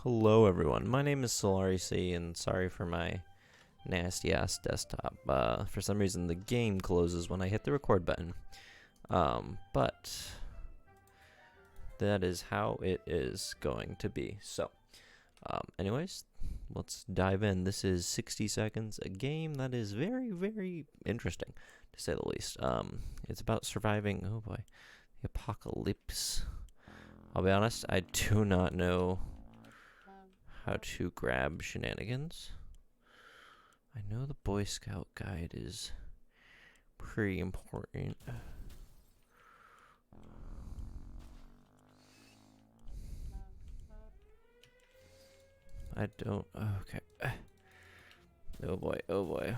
Hello everyone, my name is SolarC and sorry for my nasty ass desktop. For some reason the game closes when I hit the record button. But that is how it is going to be. So, anyways, let's dive in. This is 60 Seconds, a game that is very, very interesting, to say the least. It's about surviving, oh boy, the apocalypse. I'll be honest, I do not know how to grab shenanigans. I know the Boy Scout guide is pretty important. I don't. Okay. Oh boy. Oh boy.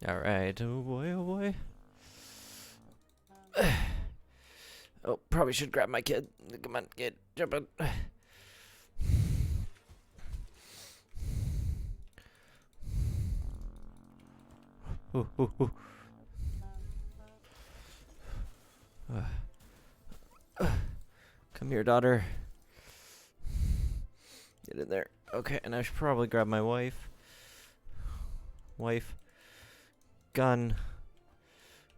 All right. Oh boy. Oh boy. Oh, probably should grab my kid. Come on, kid, jump in. Ooh, ooh, ooh. Come here, daughter. Get in there. Okay, and I should probably grab my wife. Gun.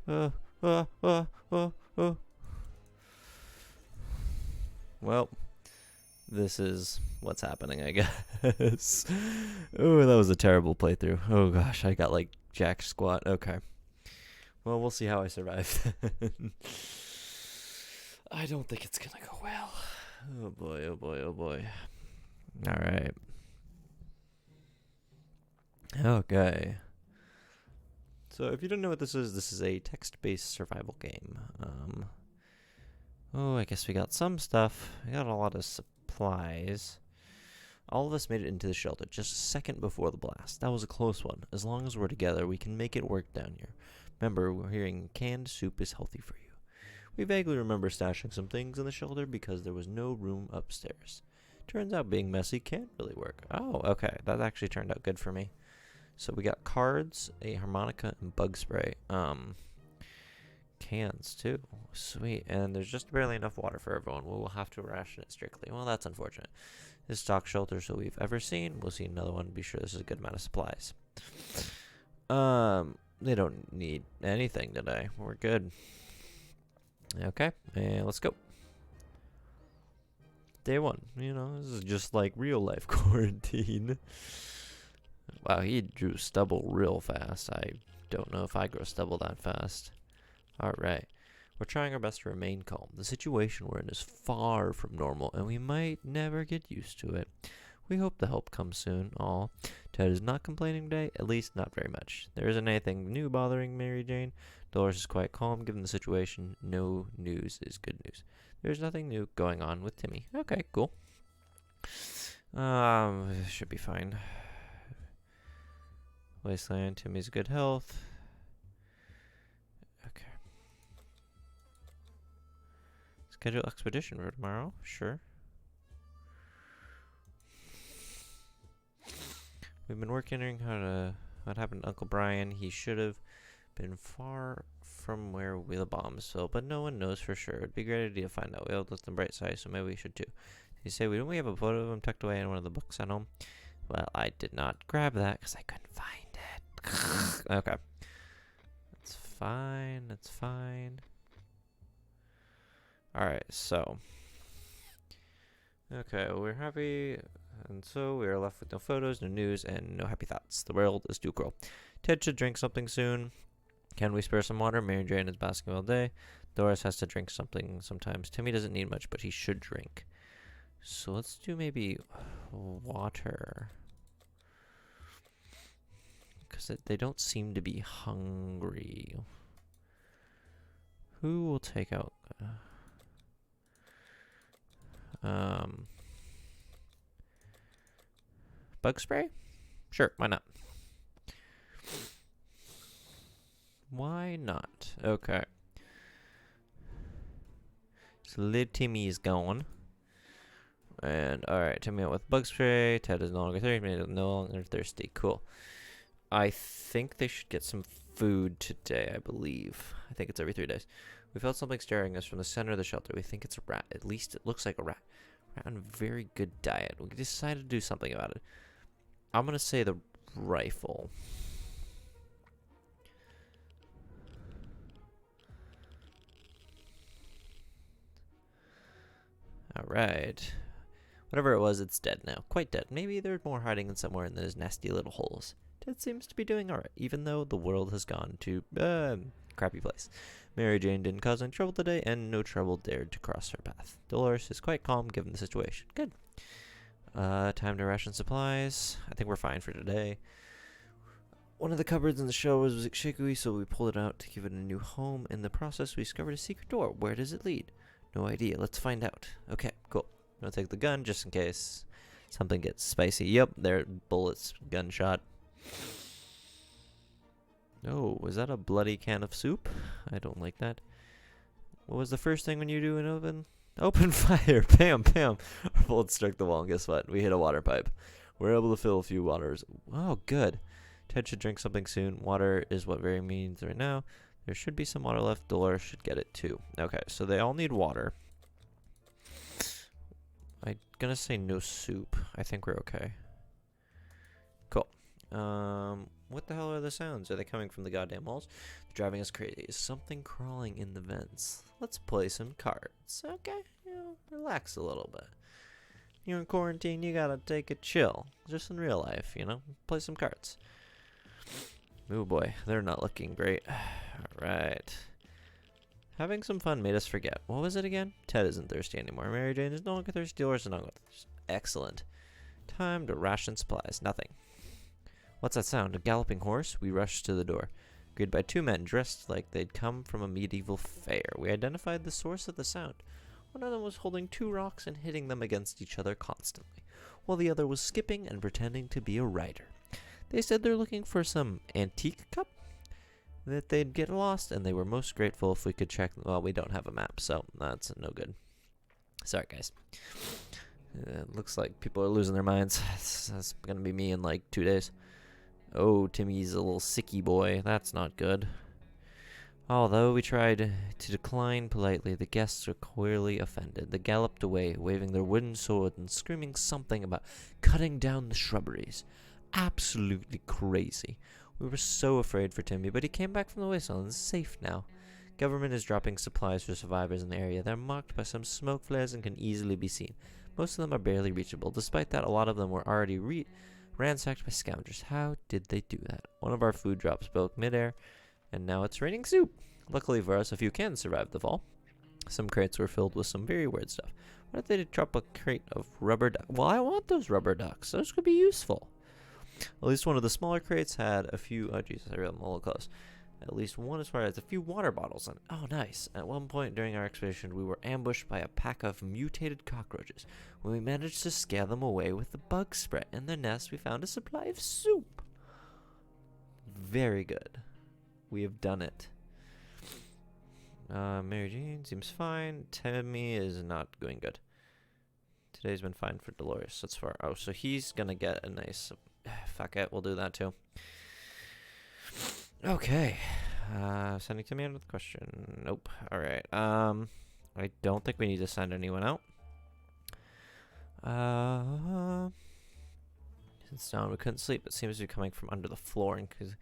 Uh, uh, uh, uh. Well, this is what's happening, I guess. Oh, that was a terrible playthrough. Oh gosh, I got like jack squat. Okay. Well, we'll see how I survive. I don't think it's gonna go well. Oh boy, oh boy, oh boy. Alright. Okay. So if you don't know what this is a text-based survival game. Oh, I guess we got some stuff. We got a lot of supplies. All of us made it into the shelter just a second before the blast. That was a close one. As long as we're together, we can make it work down here. Remember, we're hearing canned soup is healthy for you. We vaguely remember stashing some things in the shelter because there was no room upstairs. Turns out being messy can't really work. Oh, okay. That actually turned out good for me. So we got cards, a harmonica, and bug spray. Cans too. Sweet. And there's just barely enough water for everyone. We'll have to ration it strictly. Well, that's unfortunate. This stock shelter so we've ever seen. We'll see another one. Be sure this is a good amount of supplies. They don't need anything today. We're good. Okay, and let's go. Day one. You know, this is just like real life quarantine. Wow, he drew stubble real fast. I don't know if I grow stubble that fast. Alright. We're trying our best to remain calm. The situation we're in is far from normal, and we might never get used to it. We hope the help comes soon. Aw. Ted is not complaining today, at least not very much. There isn't anything new bothering Mary Jane. Dolores is quite calm given the situation. No news is good news. There's nothing new going on with Timmy. Okay, cool. Should be fine. Wasteland, Timmy's good health. Okay. Schedule expedition for tomorrow. Sure. We've been working on what happened to Uncle Brian. He should have been far from where the bombs fell, but no one knows for sure. It'd be a great idea to find out. We all look on the bright side, so maybe we should too. You say we have a photo of him tucked away in one of the books at home? Well, I did not grab that because I couldn't find it. Okay. That's fine. That's fine. Alright, so. Okay, we're happy. And so we are left with no photos, no news, and no happy thoughts. The world is too cruel. Ted should drink something soon. Can we spare some water? Mary Jane is basking all day. Doris has to drink something sometimes. Timmy doesn't need much, but he should drink. So let's do maybe water. Because they don't seem to be hungry. Who will take out... bug spray? Sure, why not? Why not? Okay. So little Timmy is gone. And alright, Timmy out with bug spray. Ted is no longer thirsty. No longer thirsty. Cool. I think they should get some food today, I believe. I think it's every 3 days. We felt something staring us from the center of the shelter. We think it's a rat. At least it looks like a rat. Rat on a very good diet. We decided to do something about it. I'm going to say the rifle. Alright. Whatever it was, it's dead now. Quite dead. Maybe there's more hiding in somewhere in those nasty little holes. Ted seems to be doing alright, even though the world has gone to crappy place. Mary Jane didn't cause any trouble today, and no trouble dared to cross her path. Dolores is quite calm given the situation. Good. Time to ration supplies. I think we're fine for today. One of the cupboards in the show was shaky, so we pulled it out to give it a new home. In the process, we discovered a secret door. Where does it lead? No idea. Let's find out. Okay, cool. I'll take the gun just in case something gets spicy. Yep, there, bullets, gunshot. Oh, was that a bloody can of soup? I don't like that. What was the first thing when you do an oven? Open fire! Bam, bam! Our bullets struck the wall, and guess what? We hit a water pipe. We're able to fill a few waters. Oh, good. Ted should drink something soon. Water is what very means right now. There should be some water left. Dolores should get it too. Okay, so they all need water. I'm gonna say no soup. I think we're okay. Cool. What the hell are the sounds? Are they coming from the goddamn walls? They're driving us crazy. Is something crawling in the vents? Let's play some cards. Okay, relax a little bit. You're in quarantine, you gotta take it chill. Just in real life, play some cards. Oh boy, they're not looking great. Alright. Having some fun made us forget. What was it again? Ted isn't thirsty anymore. Mary Jane is no longer thirsty. Dolores is no longer thirsty. Excellent. Time to ration supplies. Nothing. What's that sound? A galloping horse? We rushed to the door. Greeted by 2 men dressed like they'd come from a medieval fair. We identified the source of the sound. One of them was holding 2 rocks and hitting them against each other constantly, while the other was skipping and pretending to be a rider. They said they're looking for some antique cup, that they'd get lost, and they were most grateful if we could check. Well, we don't have a map, so that's no good. Sorry, guys. It looks like people are losing their minds. That's gonna be me in like 2 days. Oh, Timmy's a little sicky boy. That's not good. Although we tried to decline politely, the guests were clearly offended. They galloped away, waving their wooden swords and screaming something about cutting down the shrubberies. Absolutely crazy. We were so afraid for Timmy, but he came back from the wasteland and is safe now. Government is dropping supplies for survivors in the area. They're marked by some smoke flares and can easily be seen. Most of them are barely reachable. Despite that, a lot of them were already ransacked by scavengers. How did they do that? One of our food drops broke midair, and now it's raining soup. Luckily for us, a few cans survived the fall. Some crates were filled with some very weird stuff. What if they did drop a crate of rubber ducks? Well, I want those rubber ducks. Those could be useful. At least one of the smaller crates had a few, oh Jesus, I read them a little close. At least one as far as a few water bottles. And oh, nice. At one point during our expedition, we were ambushed by a pack of mutated cockroaches. When we managed to scare them away with the bug spray in their nest, we found a supply of soup. Very good. We have done it. Mary Jane seems fine. Timmy is not going good. Today's been fine for Dolores so far. Oh, so he's gonna get a nice... Fuck it, we'll do that too. Okay. Sending Timmy out with a question. Nope. Alright. I don't think we need to send anyone out. Since down we couldn't sleep, it seems to be coming from under the floor, and because we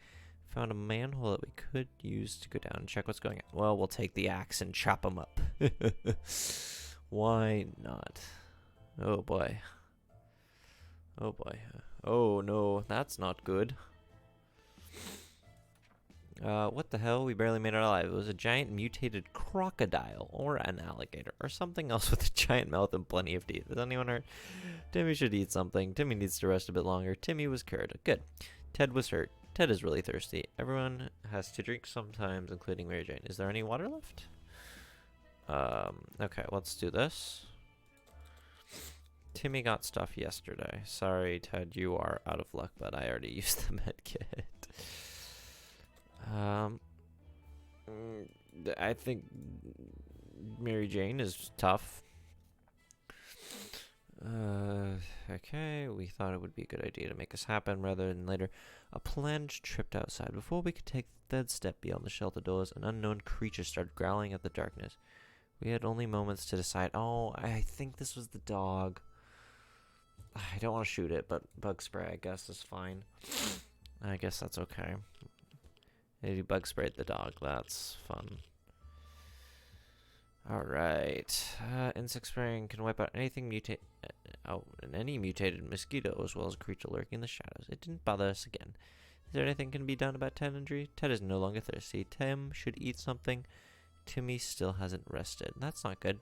found a manhole that we could use to go down and check what's going on. Well, we'll take the axe and chop them up. Why not? Oh boy. Oh boy. Oh no, that's not good. What the hell? We barely made it alive. It was a giant mutated crocodile or an alligator or something else with a giant mouth and plenty of teeth. Is anyone hurt? Timmy should eat something. Timmy needs to rest a bit longer. Timmy was cured. Good. Ted was hurt. Ted is really thirsty. Everyone has to drink sometimes, including Mary Jane. Is there any water left? Okay, let's do this. Timmy got stuff yesterday. Sorry, Ted, you are out of luck, but I already used the med kit. I think Mary Jane is tough. Okay, we thought it would be a good idea to make this happen rather than later. A planned trip outside. Before we could take the third step beyond the shelter doors, an unknown creature started growling at the darkness. We had only moments to decide. Oh, I think this was the dog. I don't want to shoot it, but bug spray, I guess, is fine. I guess that's okay. Maybe bug sprayed the dog. That's fun. Alright. Insect spraying can wipe out anything any mutated mosquito as well as a creature lurking in the shadows. It didn't bother us again. Is there anything can be done about Ted injury? Ted is no longer thirsty. Tim should eat something. Timmy still hasn't rested. That's not good.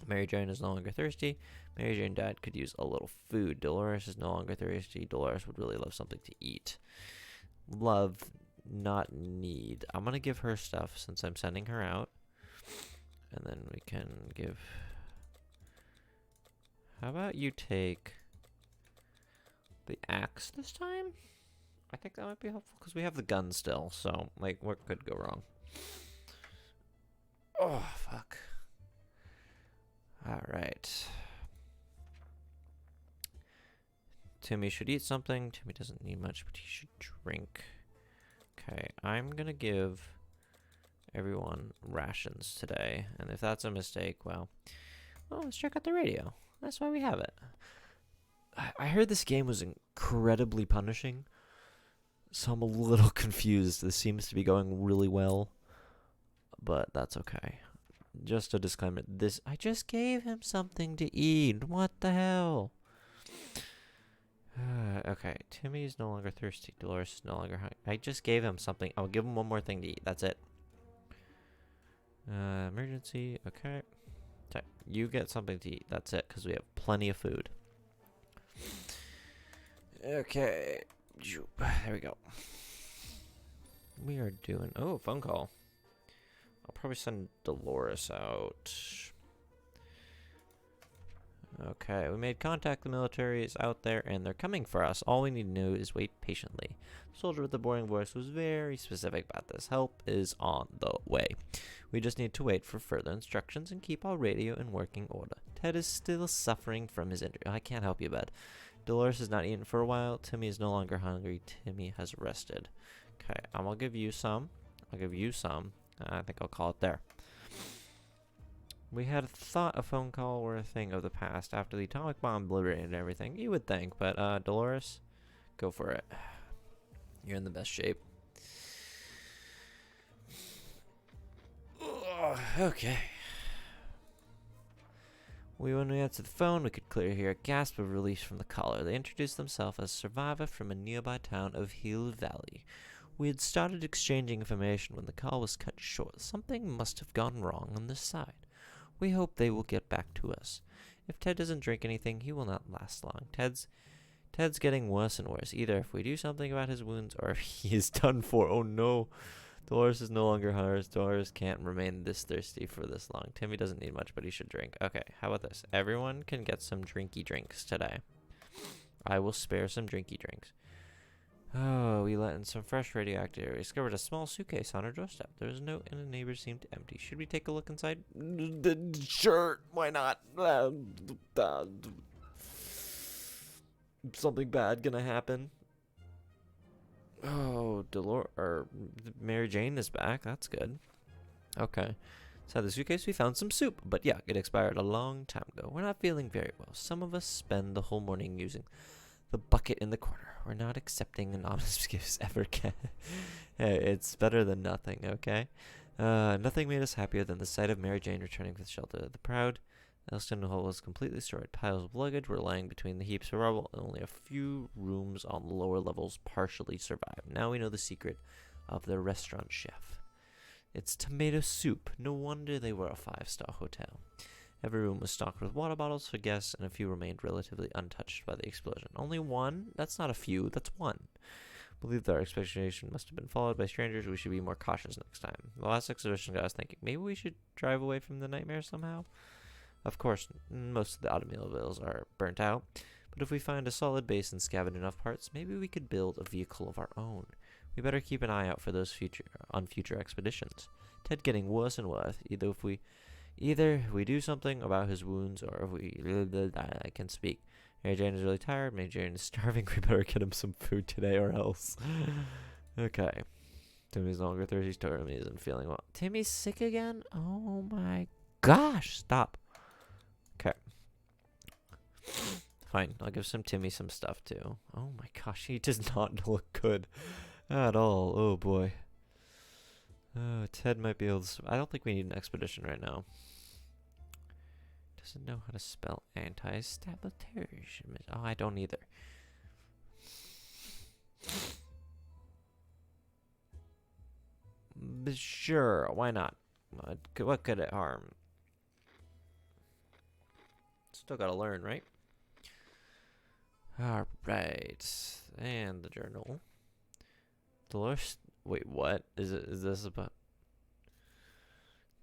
Mary Jane is no longer thirsty. Mary Jane Dad could use a little food. Dolores is no longer thirsty. Dolores would really love something to eat. Love, not need. I'm gonna give her stuff since I'm sending her out. And then we can give... How about you take the axe this time? I think that might be helpful because we have the gun still. So, like, what could go wrong? Oh, fuck. Alright. Timmy should eat something. Timmy doesn't need much, but he should drink. Okay, I'm gonna give everyone rations today. And if that's a mistake, well, let's check out the radio. That's why we have it. I heard this game was incredibly punishing, so I'm a little confused. This seems to be going really well, but that's okay. Just a disclaimer, I just gave him something to eat. What the hell? Okay, Timmy is no longer thirsty. Dolores is no longer hungry. I just gave him something. I'll give him one more thing to eat. That's it. Emergency. Okay. You get something to eat. That's it, because we have plenty of food. Okay. There we go. We are doing... Oh, phone call. I'll probably send Dolores out. Okay, we made contact. The military is out there, and they're coming for us. All we need to do is wait patiently. The soldier with the boring voice was very specific about this. Help is on the way. We just need to wait for further instructions and keep our radio in working order. Ted is still suffering from his injury. I can't help you, bud. Dolores has not eaten for a while. Timmy is no longer hungry. Timmy has rested. Okay, I'm gonna give you some. I'll give you some. I think I'll call it there. We had thought a phone call were a thing of the past after the atomic bomb obliterated everything. You would think, but Dolores, go for it. You're in the best shape. Okay. When we answered the phone, we could clearly hear a gasp of relief from the caller. They introduced themselves as a survivor from a nearby town of Hill Valley. We had started exchanging information when the call was cut short. Something must have gone wrong on this side. We hope they will get back to us. If Ted doesn't drink anything, he will not last long. Ted's getting worse and worse, either if we do something about his wounds or if he is done for. Oh no. Dolores is no longer hers. Dolores can't remain this thirsty for this long. Timmy doesn't need much, but he should drink. Okay, how about this? Everyone can get some drinky drinks today. I will spare some drinky drinks. Oh, we let in some fresh radioactive air. We discovered a small suitcase on our doorstep. There was a note and the neighbor seemed empty. Should we take a look inside? Sure, why not? Something bad gonna happen. Oh, Mary Jane is back. That's good. Okay. Inside the suitcase, we found some soup. But yeah, it expired a long time ago. We're not feeling very well. Some of us spend the whole morning using the bucket in the corner. We're not accepting anonymous gifts ever again. Hey, it's better than nothing, okay? Nothing made us happier than the sight of Mary Jane returning to the shelter. The proud Elston Hall was completely destroyed. Piles of luggage were lying between the heaps of rubble, and only a few rooms on the lower levels partially survived. Now we know the secret of the restaurant chef. It's tomato soup. No wonder they were a 5-star hotel. Every room was stocked with water bottles for guests, and a few remained relatively untouched by the explosion. Only one? That's not a few, that's one. I believe that our expectation must have been followed by strangers. We should be more cautious next time. The last exhibition got us thinking, maybe we should drive away from the nightmare somehow? Of course, most of the automobiles are burnt out, but if we find a solid base and scavenge enough parts, maybe we could build a vehicle of our own. We better keep an eye out for those on future expeditions. Ted getting worse and worse. Either we do something about his wounds, or if we I can speak. Mary Jane is really tired. Mary Jane is starving. We better get him some food today or else. Okay. Timmy's no longer thirsty. Timmy isn't feeling well. Timmy's sick again? Oh my gosh. Stop. Okay. Fine. I'll give Timmy some stuff too. Oh my gosh. He does not look good at all. Oh boy. Ted might be able to... I don't think we need an expedition right now. Doesn't know how to spell anti-stabilization. Oh, I don't either. Sure, why not? What could it harm? Still gotta learn, right? Alright. And the journal. Dolores... Wait, what? Is this about...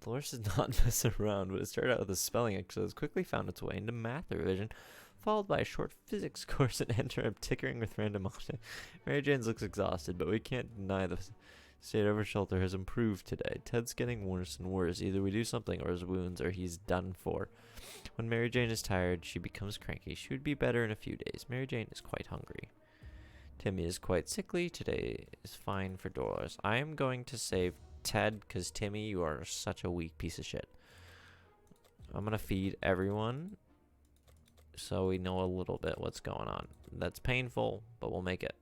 Dolores is not messing around, but it started out with a spelling exercise, quickly found its way into math revision, followed by a short physics course and ended up tinkering with random objects. Mary Jane looks exhausted, but we can't deny the state of her shelter has improved today. Ted's getting worse and worse. Either we do something or his wounds or he's done for. When Mary Jane is tired, she becomes cranky. She would be better in a few days. Mary Jane is quite hungry. Timmy is quite sickly. Today is fine for Dolores. I am going to save Ted, because Timmy, you are such a weak piece of shit. I'm going to feed everyone so we know a little bit what's going on. That's painful, but we'll make it.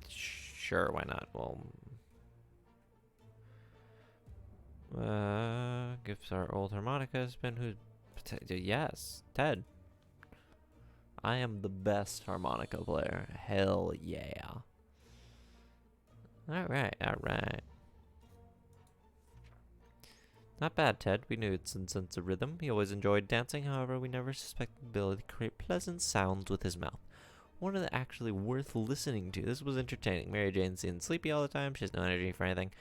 Sure, why not? Well, gives our old harmonica spin. Who's... Yes, Ted. I am the best harmonica player. Hell yeah. Alright, alright. Not bad, Ted. We knew it's in sense of rhythm. He always enjoyed dancing, however, we never suspected the ability to create pleasant sounds with his mouth. One of the actually worth listening to. This was entertaining. Mary Jane's seems sleepy all the time. She has no energy for anything.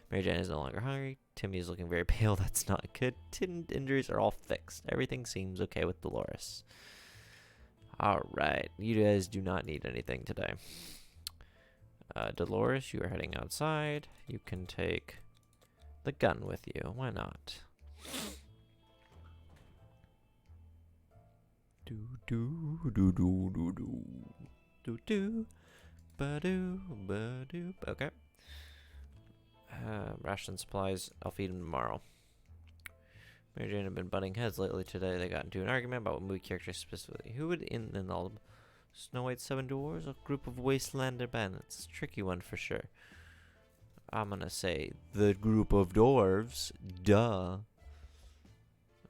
Mary Jane is no longer hungry. Timmy is looking very pale. That's not good. Tim's injuries are all fixed. Everything seems okay with Dolores. Alright, you guys do not need anything today. Dolores, you are heading outside. You can take the gun with you. Why not? Do do do do do do do do ba do ba do. Okay. Ration supplies. I'll feed him tomorrow. Mary Jane have been butting heads lately. Today they got into an argument about what movie characters specifically. Who would in all the Snow White's Seven Dwarfs? A group of Wastelander bandits. It's a tricky one for sure. I'm gonna say the group of dwarves. Duh.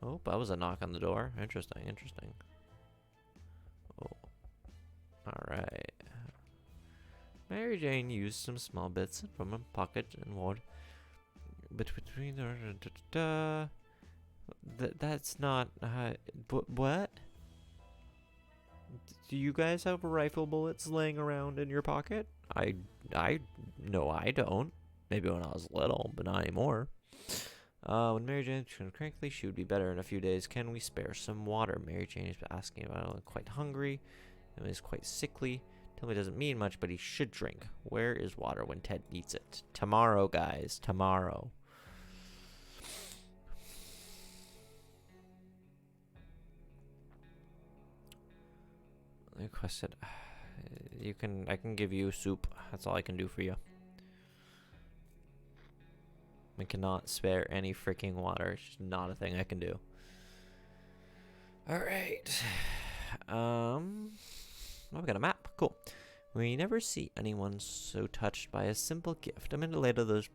Oh, that was a knock on the door. Interesting, interesting. Oh. Alright. Mary Jane used some small bits from her pocket and ward. But between that's not what? Do you guys have rifle bullets laying around in your pocket? No, I don't. Maybe when I was little, but not anymore. When Mary Jane turned crankly, she would be better in a few days. Can we spare some water? Mary Jane is asking about it. Quite hungry. And is quite sickly. Tell me it doesn't mean much, but he should drink. Where is water when Ted needs it? Tomorrow, guys. Tomorrow. Requested. I can give you soup. That's all I can do for you. We cannot spare any freaking water. It's just not a thing I can do. Alright. Oh, we got a map. Cool. We never see anyone so touched by a simple gift. A minute later, those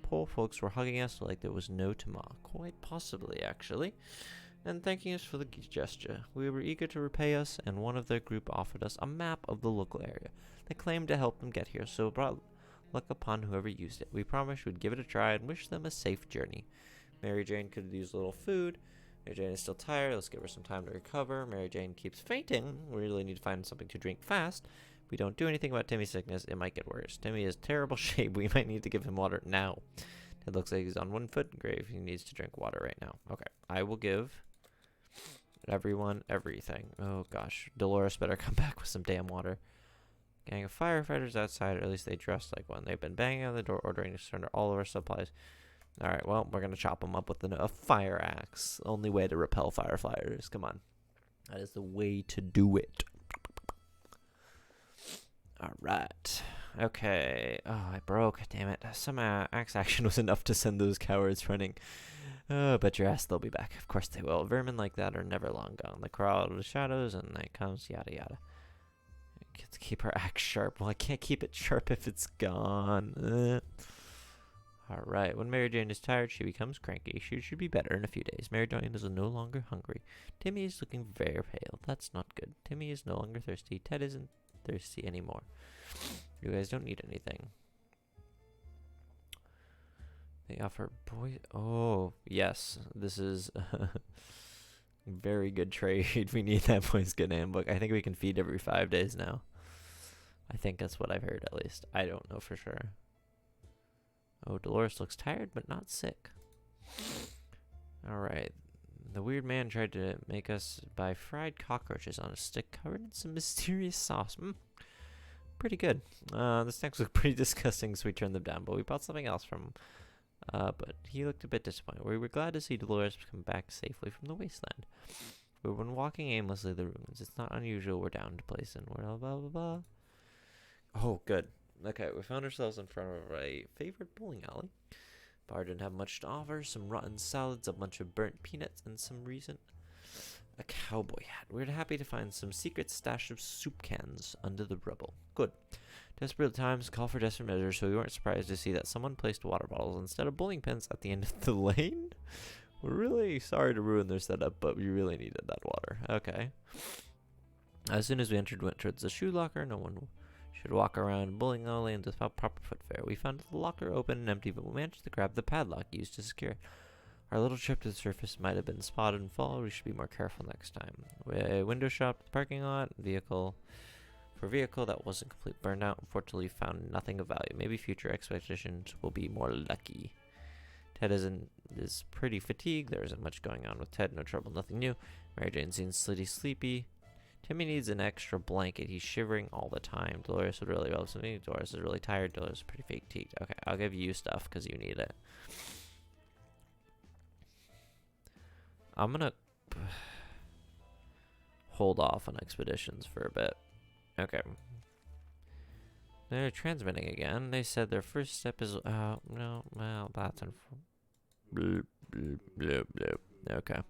poor folks were hugging us like there was no tomorrow. Quite possibly, actually. And thanking us for the gesture. We were eager to repay us, and one of their group offered us a map of the local area. They claimed to help them get here, so brought luck upon whoever used it. We promised we'd give it a try and wish them a safe journey. Mary Jane could use a little food. Mary Jane is still tired. Let's give her some time to recover. Mary Jane keeps fainting. We really need to find something to drink fast. If we don't do anything about Timmy's sickness, it might get worse. Timmy is terrible shape. We might need to give him water now. It looks like he's on one foot in grave. He needs to drink water right now. Okay, I will give everyone everything. Oh gosh, Dolores better come back with some damn water. Gang of firefighters outside, or at least they dress like one. They've been banging on the door, ordering to surrender all of our supplies. Alright, well, we're gonna chop him up with a fire axe. Only way to repel fireflies. Come on. That is the way to do it. Alright. Okay. Oh, I broke. Damn it. Some axe action was enough to send those cowards running. Oh, bet your ass they'll be back. Of course they will. Vermin like that are never long gone. They crawl out of the shadows and night comes, yada yada. Get to keep her axe sharp. Well, I can't keep it sharp if it's gone. Alright, when Mary Jane is tired, she becomes cranky. She should be better in a few days. Mary Jane is no longer hungry. Timmy is looking very pale. That's not good. Timmy is no longer thirsty. Ted isn't thirsty anymore. You guys don't need anything. They offer boy. Oh, yes. This is very good trade. We need that boy's good handbook. I think we can feed every 5 days now. I think that's what I've heard, at least. I don't know for sure. Oh, Dolores looks tired, but not sick. Alright. The weird man tried to make us buy fried cockroaches on a stick covered in some mysterious sauce. Pretty good. The snacks look pretty disgusting, so we turned them down, but we bought something else from him. But he looked a bit disappointed. We were glad to see Dolores come back safely from the wasteland. We've been walking aimlessly the ruins. It's not unusual we're down to place and blah blah blah blah. Oh, good. Okay, we found ourselves in front of a favorite bowling alley. Bar didn't have much to offer. Some rotten salads, a bunch of burnt peanuts, and a cowboy hat. We were happy to find some secret stash of soup cans under the rubble. Good. Desperate times call for desperate measures, so we weren't surprised to see that someone placed water bottles instead of bowling pins at the end of the lane. We're really sorry to ruin their setup, but we really needed that water. Okay. As soon as we went towards the shoe locker. No one should walk around bowling alley and without proper footwear. We found the locker open and empty, but we managed to grab the padlock used to secure it. Our little trip to the surface might have been spotted and followed. We should be more careful next time. We window shopped the parking lot. Vehicle that wasn't completely burned out. Unfortunately, found nothing of value. Maybe future expeditions will be more lucky. Ted is pretty fatigued. There isn't much going on with Ted. No trouble, nothing new. Mary Jane seems sleepy. Timmy needs an extra blanket. He's shivering all the time. Dolores would really love something. Dolores is really tired. Dolores is pretty fatigued. Okay, I'll give you stuff because you need it. I'm gonna hold off on expeditions for a bit. Okay. They're transmitting again. They said their first step is no, well, that's bloop, bloop, bloop, bloop. Okay.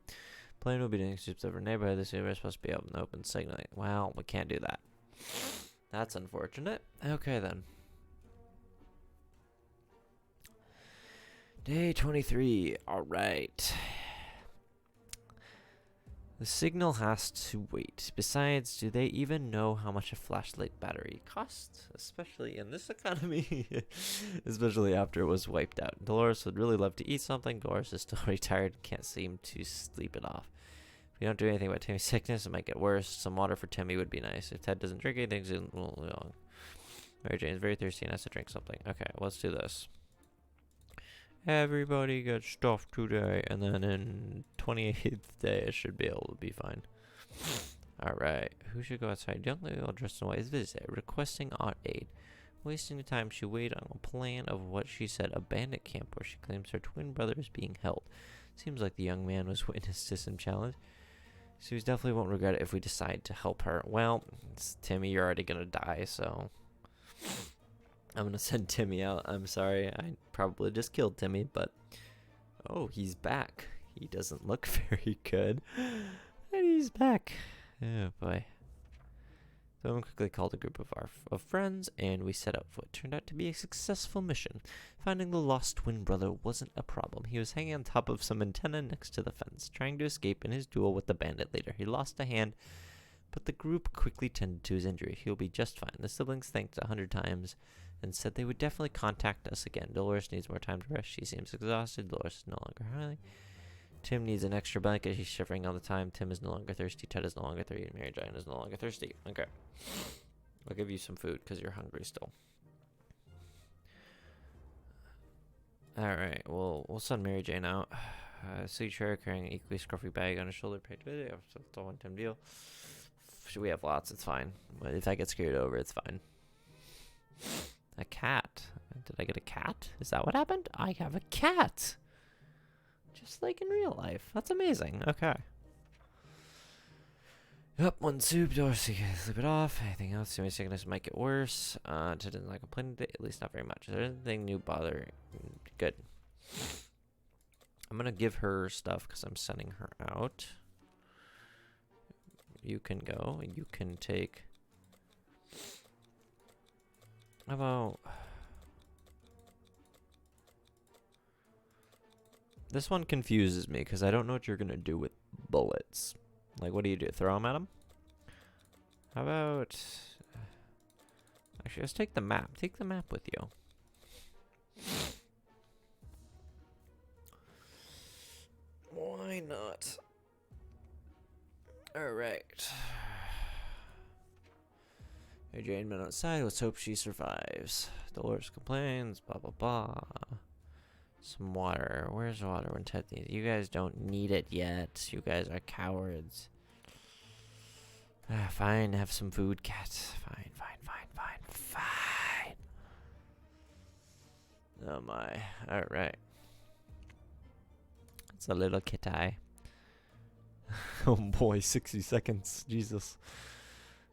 Plane will be doing soups over neighborhood. This year we're supposed to be up in the open signaling. Well, we can't do that. That's unfortunate. Okay then. Day 23. Alright. The signal has to wait. Besides, do they even know how much a flashlight battery costs? Especially in this economy. Especially after it was wiped out. Dolores would really love to eat something. Dolores is still very tired. Can't seem to sleep it off. If we don't do anything about Timmy's sickness, it might get worse. Some water for Timmy would be nice. If Ted doesn't drink anything, Mary Jane is very thirsty and has to drink something. Okay, let's do this. Everybody gets stuff today, and then in 28th day, it should be able to be fine. Alright, who should go outside? Young lady all dressed in white is visitor, requesting our aid. Wasting the time, she weighed on a plan of what she said, a bandit camp where she claims her twin brother is being held. Seems like the young man was witness to some challenge. She definitely won't regret it if we decide to help her. Well, it's Timmy, you're already gonna die, so I'm gonna send Timmy out. I'm sorry, I probably just killed Timmy, but oh, he's back. He doesn't look very good, and he's back. Oh boy. So I quickly called a group of friends, and we set out for what turned out to be a successful mission. Finding the lost twin brother wasn't a problem. He was hanging on top of some antenna next to the fence, trying to escape in his duel with the bandit leader. He lost a hand, but the group quickly tended to his injury. He'll be just fine. The siblings thanked 100 times and said they would definitely contact us again. Dolores needs more time to rest. She seems exhausted. Dolores is no longer high. Tim needs an extra blanket. He's shivering all the time. Tim is no longer thirsty. Ted is no longer thirsty. Mary Jane is no longer thirsty. Okay. I'll give you some food because you're hungry still. Alright, we'll send Mary Jane out. See Trey carrying an equally scruffy bag on his shoulder. Packed with it. It's a one-time deal. We have lots. It's fine. But if I get scared over, it's fine. A cat. Did I get a cat? Is that what happened? I have a cat! Just like in real life. That's amazing. Okay. Yep, one soup, Dorsey. Sleep it off. Anything else? My sickness might get worse. Doesn't like complaining today, at least not very much. Is there anything new bother? Good. I'm gonna give her stuff because I'm sending her out. You can go. You can take. How about this one confuses me because I don't know what you're gonna do with bullets. Like, what do you do? Throw them at them? How about... Actually, let's take the map. Take the map with you. Why not? Alright. Hey, Jane been outside. Let's hope she survives. Dolores complains. Blah, blah, blah. Some water. Where's water when Ted needs it? You guys don't need it yet. You guys are cowards. Fine, have some food, cat. Fine, fine, fine, fine, fine. Oh my. Alright. It's a little kitty. Oh boy, 60 seconds. Jesus.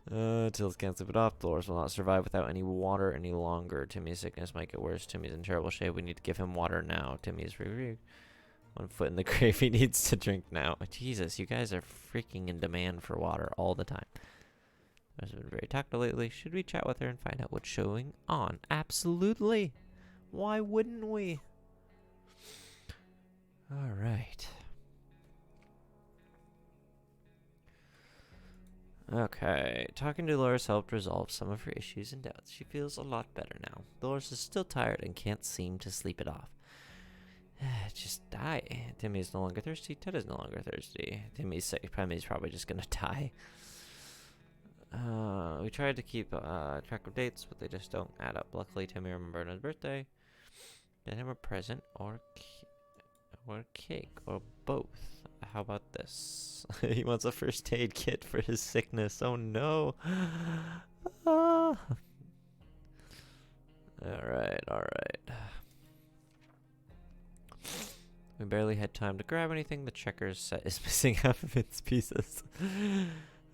Tills can't sleep it off. Dolores will not survive without any water any longer. Timmy's sickness might get worse. Timmy's in terrible shape. We need to give him water now. Timmy's one foot in the grave. He needs to drink now. Jesus, you guys are freaking in demand for water all the time. Has been very talkative lately. Should we chat with her and find out what's showing on? Absolutely. Why wouldn't we? All right. Okay, talking to Dolores helped resolve some of her issues and doubts. She feels a lot better now. Dolores is still tired and can't seem to sleep it off. Just die. Timmy is no longer thirsty. Ted is no longer thirsty. Timmy's sick. Timmy's probably just gonna die. We tried to keep track of dates, but they just don't add up. Luckily, Timmy remembered his birthday. Get him a present or cake or both. How about this? He wants a first aid kit for his sickness. Oh no. Alright, alright. We barely had time to grab anything. The checkers set is missing half of its pieces.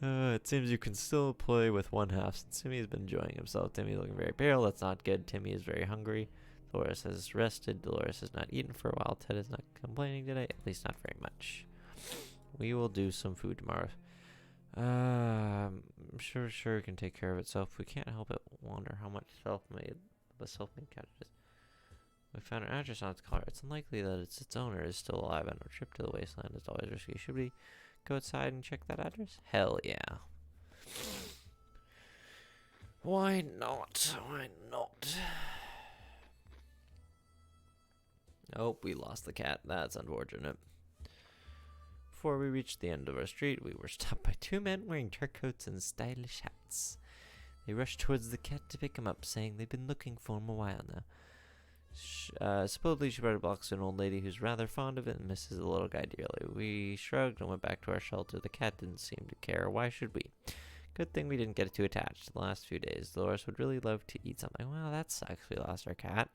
It seems you can still play with one half since Timmy has been enjoying himself. Timmy looking very pale. That's not good. Timmy is very hungry. Dolores has rested. Dolores has not eaten for a while. Ted is not complaining today. At least not very much. We will do some food tomorrow. I'm sure it can take care of itself. We can't help it wonder how much self-made cat it is. We found an address on its collar. It's unlikely that its owner is still alive, and our trip to the wasteland is always risky. Should we go outside and check that address? Hell yeah. Why not? Why not? Oh, we lost the cat. That's unfortunate. Before we reached the end of our street, we were stopped by two men wearing dark coats and stylish hats. They rushed towards the cat to pick him up, saying they've been looking for him a while now. Supposedly she brought a box to an old lady who's rather fond of it and misses the little guy dearly. We shrugged and went back to our shelter. The cat didn't seem to care. Why should we? Good thing we didn't get too attached the last few days. Dolores would really love to eat something. Well, that sucks. We lost our cat.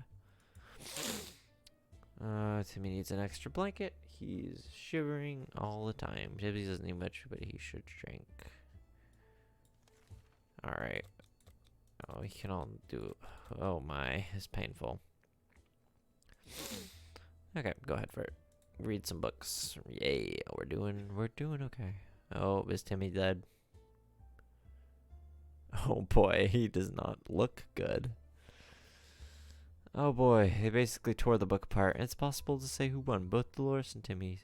Timmy needs an extra blanket. He's shivering all the time. Timmy doesn't need much, but he should drink. Alright. Oh, he can all do... Oh my, it's painful. Okay, go ahead for it. Read some books. Yay, we're doing okay. Oh, is Timmy dead? Oh boy, he does not look good. Oh boy, they basically tore the book apart. It's possible to say who won. Both Dolores and Timmy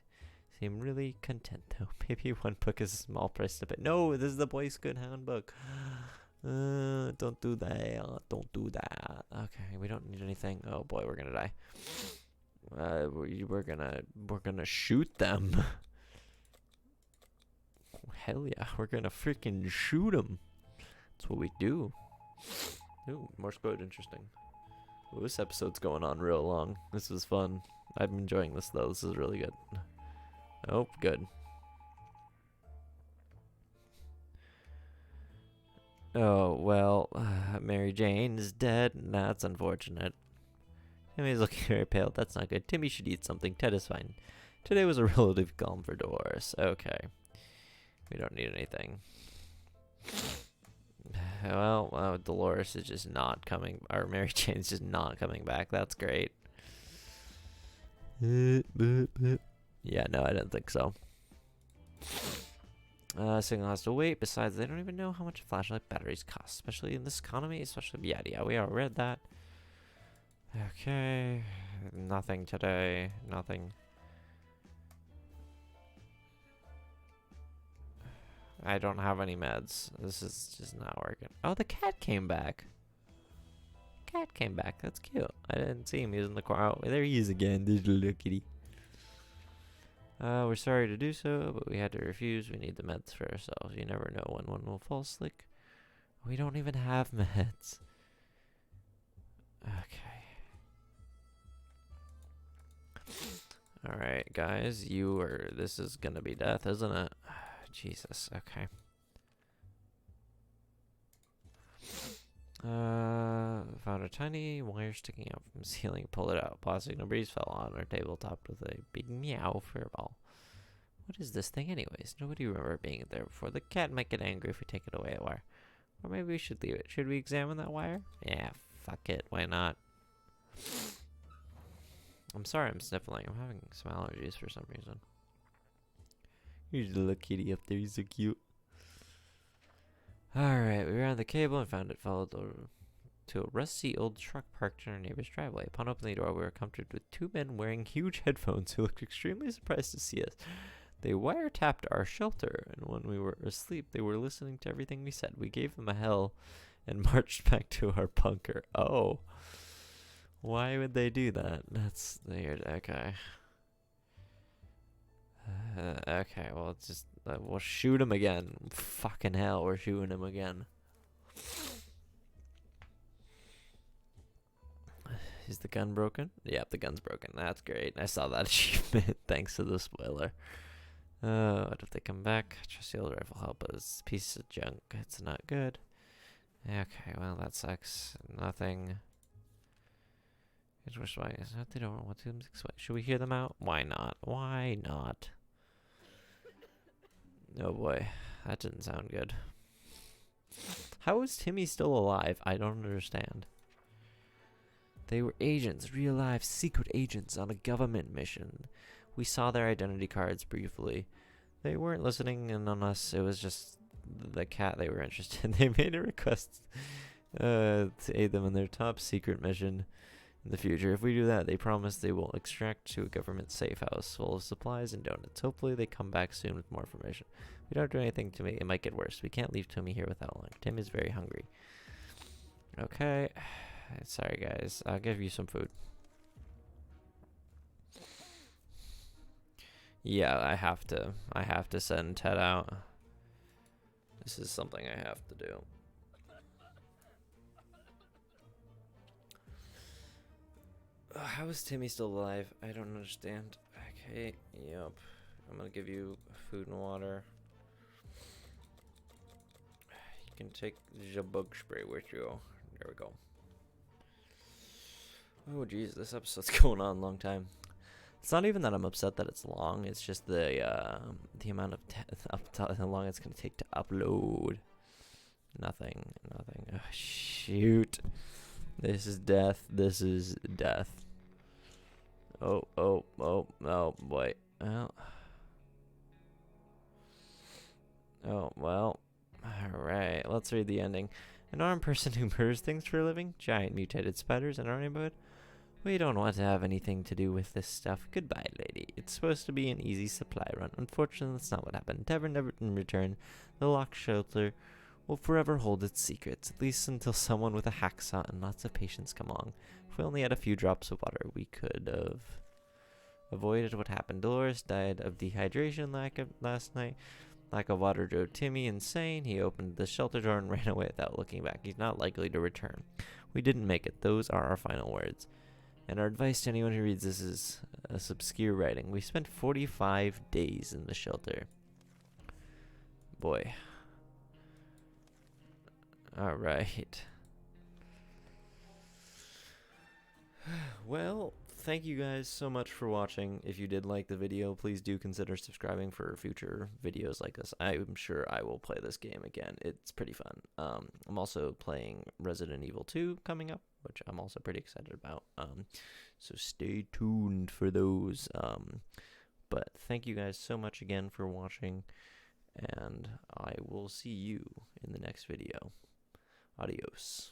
seem really content, though. Maybe one book is a small price to pay. No, this is the Boy Scout Handbook. Don't do that. Don't do that. Okay, we don't need anything. Oh boy, we're gonna die. We're gonna shoot them. Hell yeah, we're gonna freaking shoot them. That's what we do. Ooh, Morse code, interesting. Ooh, this episode's going on real long. This is fun. I'm enjoying this though. This is really good. Oh, good. Oh, well, Mary Jane is dead, and that's unfortunate. Timmy's looking very pale. That's not good. Timmy should eat something. Ted is fine. Today was a relative calm for Dolores. Okay. We don't need anything. Well, Dolores is just not coming. Or Mary Jane's just not coming back. That's great. Yeah, no, I didn't think so. Signal has to wait. Besides, they don't even know how much flashlight batteries cost, especially in this economy. Especially, yeah, we all read that. Okay, nothing today. Nothing. I don't have any meds. This is just not working. Oh, the cat came back. Cat came back. That's cute. I didn't see him. He was in the car. Oh, there he is again. There's the little kitty. We're sorry to do so, but we had to refuse. We need the meds for ourselves. You never know when one will fall slick. We don't even have meds. Okay. Alright, guys. This is gonna be death, isn't it? Jesus. Okay. Found a tiny wire sticking out from the ceiling. Pulled it out. Plastic debris fell on our table, topped with a big meow furball. What is this thing, anyways? Nobody remember being there before. The cat might get angry if we take it away a wire. Or maybe we should leave it. Should we examine that wire? Yeah, fuck it. Why not? I'm sorry I'm sniffling. I'm having some allergies for some reason. Here's the little kitty up there. He's so cute. Alright, we ran the cable and found it followed to a rusty old truck parked in our neighbor's driveway. Upon opening the door, we were confronted with two men wearing huge headphones who looked extremely surprised to see us. They wiretapped our shelter, and when we were asleep, they were listening to everything we said. We gave them a hell and marched back to our bunker. Oh. Why would they do that? That's weird. Okay. Okay, well, it's just, we'll shoot him again. Fucking hell, we're shooting him again. Is the gun broken? Yep, the gun's broken. That's great. I saw that achievement thanks to the spoiler. What if they come back? Trust the old rifle help us. Piece of junk. It's not good. Okay, well, that sucks. Nothing. They don't want to. Should we hear them out? Why not? Why not? Oh boy, that didn't sound good. How is Timmy still alive? I don't understand. They were agents, real life secret agents on a government mission. We saw their identity cards briefly. They weren't listening in on us. It was just the cat they were interested in. They made a request to aid them in their top secret mission in the future. If we do that, they promise they will extract to a government safe house full of supplies and donuts. Hopefully they come back soon with more information. If we don't do anything to me, it might get worse. We can't leave Timmy here without lunch. Tim is very hungry. Okay. Sorry guys. I'll give you some food. Yeah, I have to send Ted out. This is something I have to do. How is Timmy still alive? I don't understand. Okay, yep. I'm gonna give you food and water. You can take the bug spray with you. There we go. Oh jeez, this episode's going on a long time. It's not even that I'm upset that it's long. It's just the amount of how long it's gonna take to upload. Nothing. Oh, shoot. This is death. This is death. Oh boy. Oh well. Alright, let's read the ending. An armed person who murders things for a living? Giant mutated spiders in our neighborhood? We don't want to have anything to do with this stuff. Goodbye, lady. It's supposed to be an easy supply run. Unfortunately, that's not what happened. Never in return. The locked shelter will forever hold its secrets, at least until someone with a hacksaw and lots of patience come along. If we only had a few drops of water, we could have avoided what happened. Dolores died of dehydration last night. Lack of water drove Timmy insane. He opened the shelter door and ran away without looking back. He's not likely to return. We didn't make it. Those are our final words. And our advice to anyone who reads this is obscure writing. We spent 45 days in the shelter. Boy. Alright. Well, thank you guys so much for watching. If you did like the video, please do consider subscribing for future videos like this. I'm sure I will play this game again. It's pretty fun. I'm also playing Resident Evil 2 coming up, which I'm also pretty excited about. So stay tuned for those. But thank you guys so much again for watching, and I will see you in the next video. Adios.